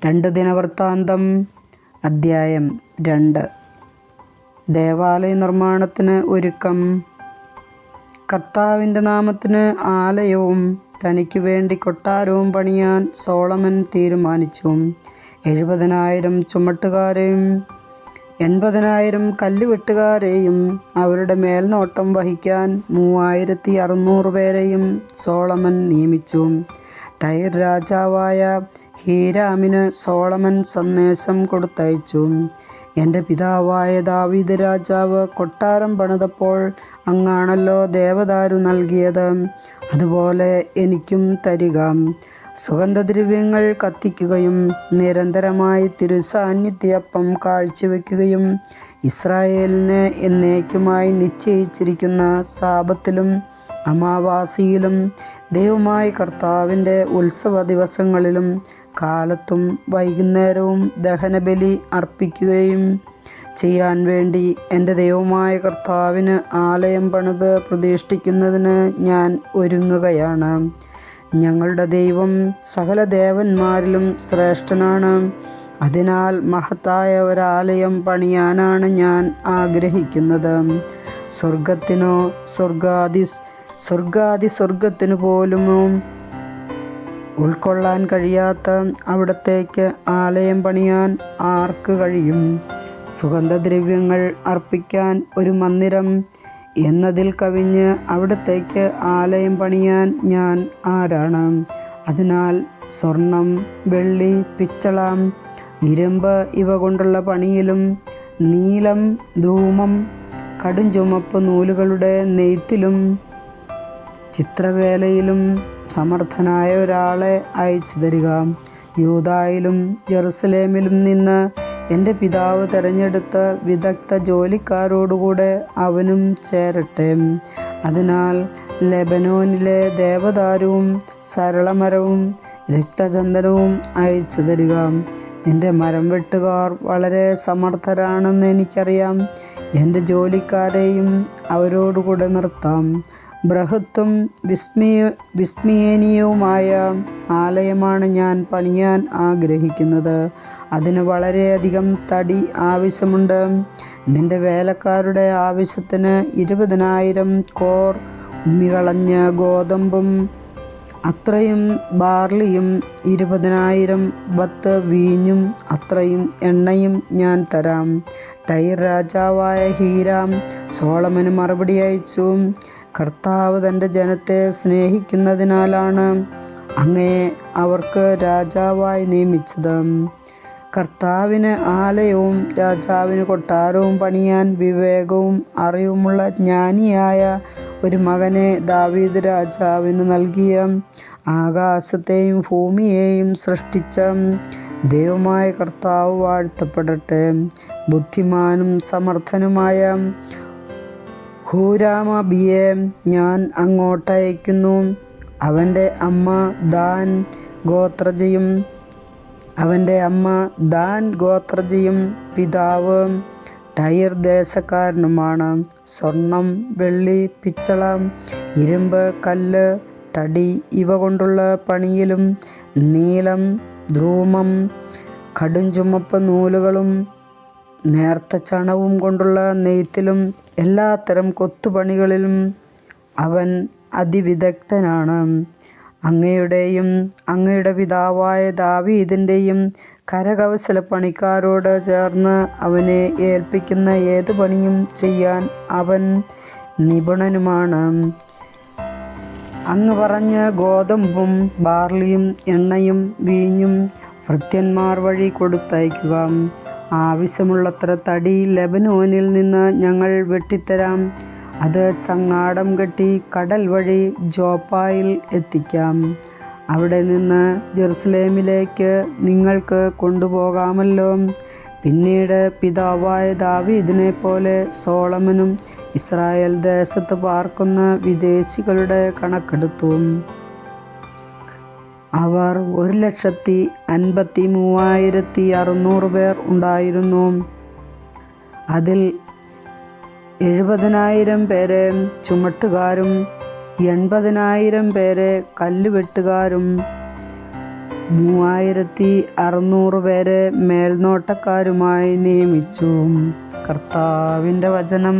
2 ദിനവൃത്താന്തം അദ്ധ്യായം 2. ദേവാലയ നിർമ്മാണത്തിന് ഒരുക്കം. കർത്താവിൻ്റെ നാമത്തിന് ആലയവും തനിക്ക് വേണ്ടി കൊട്ടാരവും പണിയാൻ സോളമൻ തീരുമാനിച്ചു. 70,000 ചുമട്ടുകാരെയും 80,000 കല്ലുവെട്ടുകാരെയും അവരുടെ മേൽനോട്ടം വഹിക്കാൻ 3,600 പേരെയും സോളമൻ നിയമിച്ചു. ടൈർ രാജാവായ ഹീരാമിന് സോളമൻ സന്ദേശം കൊടുത്തയച്ചു. എൻ്റെ പിതാവായ ദാവീദ് രാജാവ് കൊട്ടാരം പണിതപ്പോൾ അങ്ങാണല്ലോ ദേവദാരു നൽകിയത്. അതുപോലെ എനിക്കും തരിക. സുഗന്ധദ്രവ്യങ്ങൾ കത്തിക്കുകയും നിരന്തരമായി തിരുസാന്നിധ്യപ്പം കാഴ്ചവെക്കുകയും ഇസ്രായേലിന് എന്നേക്കുമായി നിശ്ചയിച്ചിരിക്കുന്ന സാബത്തിലും അമാവാസിയിലും ദൈവമായ കർത്താവിൻ്റെ ഉത്സവ ദിവസങ്ങളിലും കാലത്തും വൈകുന്നേരവും ദഹനബലി അർപ്പിക്കുകയും ചെയ്യാൻ വേണ്ടി എൻ്റെ ദൈവമായ കർത്താവിന് ആലയം പണിത് പ്രതിഷ്ഠിക്കുന്നതിന് ഞാൻ ഒരുങ്ങുകയാണ്. ഞങ്ങളുടെ ദൈവം സകല ദേവന്മാരിലും ശ്രേഷ്ഠനാണ്. അതിനാൽ മഹത്തായ ഒരാലയം പണിയാനാണ് ഞാൻ ആഗ്രഹിക്കുന്നത്. സ്വർഗത്തിനോ സ്വർഗത്തിനു പോലുമോ ഉൾക്കൊള്ളാൻ കഴിയാത്ത അവിടത്തേക്ക് ആലയം പണിയാൻ ആർക്ക് കഴിയും? സുഗന്ധദ്രവ്യങ്ങൾ അർപ്പിക്കാൻ ഒരു മന്ദിരം എന്നതിൽ കവിഞ്ഞ് അവിടത്തേക്ക് ആലയം പണിയാൻ ഞാൻ ആരാണ്? അതിനാൽ സ്വർണം, വെള്ളി, പിച്ചള, ഇരുമ്പ് ഇവ കൊണ്ടുള്ള പണിയിലും നീലം, ധൂമം, കടുംചുമപ്പ് നൂലുകളുടെ നെയ്ത്തിലും ചിത്രവേലയിലും സമർത്ഥനായ ഒരാളെ അയച്ചു തരിക. യൂദായിലും ജെറുസലേമിലും നിന്ന് എൻ്റെ പിതാവ് തിരഞ്ഞെടുത്ത വിദഗ്ധ ജോലിക്കാരോടുകൂടെ അവനും ചേരട്ടെ. അതിനാൽ ലെബനോനിലെ ദേവദാരുവും സരളമരവും രക്തചന്ദനവും അയച്ചു തരിക. എൻ്റെ മരം വെട്ടുകാർ വളരെ സമർത്ഥരാണെന്ന് എനിക്കറിയാം. എൻ്റെ ജോലിക്കാരെയും അവരോടുകൂടെ നിർത്താം. ബൃഹത്തും വിസ്മയനീയവുമായ ആലയമാണ് ഞാൻ പണിയാൻ ആഗ്രഹിക്കുന്നത്. അതിന് വളരെയധികം തടി ആവശ്യമുണ്ട്. നിന്റെ വേലക്കാരുടെ ആവശ്യത്തിന് 20,000 കോർ ഉമ്മികളഞ്ഞ ഗോതമ്പും അത്രയും ബാർലിയും 20,000 ബത്ത് വീഞ്ഞും അത്രയും എണ്ണയും ഞാൻ തരാം. ടൈർ രാജാവായ ഹീരാം സോളമന് മറുപടി അയച്ചു. കർത്താവ് തൻ്റെ ജനത്തെ സ്നേഹിക്കുന്നതിനാലാണ് അങ്ങയെ അവർക്ക് രാജാവായി നിയമിച്ചത്. കർത്താവിന് ആലയവും രാജാവിന് കൊട്ടാരവും പണിയാൻ വിവേകവും അറിവുമുള്ള ജ്ഞാനിയായ ഒരു മകനെ ദാവീദ് രാജാവിന് നൽകിയ ആകാശത്തെയും ഭൂമിയെയും സൃഷ്ടിച്ച ദൈവമായ കർത്താവ് വാഴ്ത്തപ്പെടട്ടെ. ബുദ്ധിമാനും സമർത്ഥനുമായ ഹൂരാമബിയെ ഞാൻ അങ്ങോട്ടയക്കുന്നു. അവൻ്റെ അമ്മ ദാൻ ഗോത്രജയും പിതാവ് ടൈർ ദേശക്കാരനുമാണ്. സ്വർണം, വെള്ളി, പിച്ചള, ഇരുമ്പ്, കല്ല്, തടി ഇവ കൊണ്ടുള്ള പണിയിലും നീലം, ധൂമം, കടുംചുമപ്പ് നൂലുകളും നേർത്ത ചണവും കൊണ്ടുള്ള നെയ്ത്തിലും എല്ലാത്തരം കൊത്തുപണികളിലും അവൻ അതിവിദഗ്ധനാണ്. അങ്ങയുടെയും അങ്ങയുടെ പിതാവായ ദാവീദിൻ്റെയും കരകൗശലപ്പണിക്കാരോട് ചേർന്ന് അവനെ ഏൽപ്പിക്കുന്ന ഏത് പണിയും ചെയ്യാൻ അവൻ നിപുണനുമാണ്. അങ്ങ് പറഞ്ഞ ഗോതമ്പും ബാർലിയും എണ്ണയും വീഞ്ഞും ഭൃത്യന്മാർ വഴി കൊടുത്തയക്കുക. ആവശ്യമുള്ളത്ര തടി ലെബനോനിൽ നിന്ന് ഞങ്ങൾ വെട്ടിത്തരാം. അത് ചങ്ങാടം കെട്ടി കടൽ വഴി ജോപ്പായിൽ എത്തിക്കാം. അവിടെ നിന്ന് ജെറുസലേമിലേക്ക് നിങ്ങൾക്ക് കൊണ്ടുപോകാമല്ലോ. പിന്നീട് പിതാവായ ദാവീദിനെ പോലെ സോളമനും ഇസ്രായേൽ ദേശത്ത് പാർക്കുന്ന വിദേശികളുടെ കണക്കെടുത്തു. അവർ 1,53,600 പേർ ഉണ്ടായിരുന്നു. അതിൽ 70,000 പേരെ ചുമട്ടുകാരും 80,000 പേരെ കല്ലുവെട്ടുകാരും 3600 പേരെ മേൽനോട്ടക്കാരുമായി നിയമിച്ചു. കർത്താവിൻ്റെ വചനം.